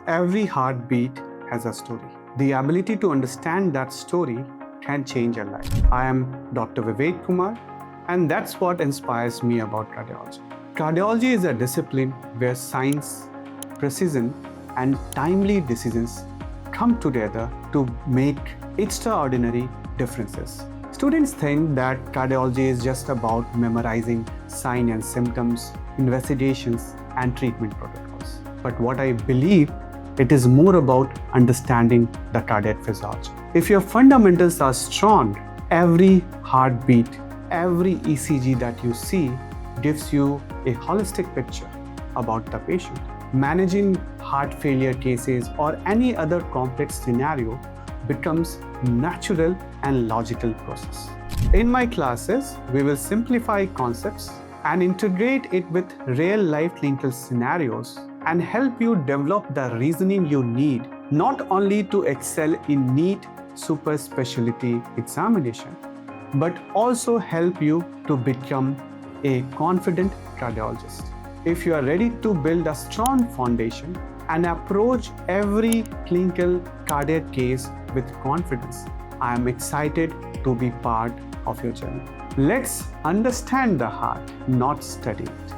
Every heartbeat has a story. The ability to understand that story can change a life. I am Dr. Vivek Kumar, and that's what inspires me about cardiology. Cardiology is a discipline where science, precision, and timely decisions come together to make extraordinary differences. Students think that cardiology is just about memorizing signs and symptoms, investigations, and treatment protocols. But what I believe, it is more about understanding the cardiac physiology. If your fundamentals are strong, every heartbeat, every ECG that you see gives you a holistic picture about the patient. Managing heart failure cases or any other complex scenario becomes natural and logical process. In my classes, we will simplify concepts and integrate it with real-life clinical scenarios and help you develop the reasoning you need, not only to excel in NEET super specialty examination, but also help you to become a confident cardiologist. If you are ready to build a strong foundation and approach every clinical cardiac case with confidence, I am excited to be part of your journey. Let's understand the heart, not study it.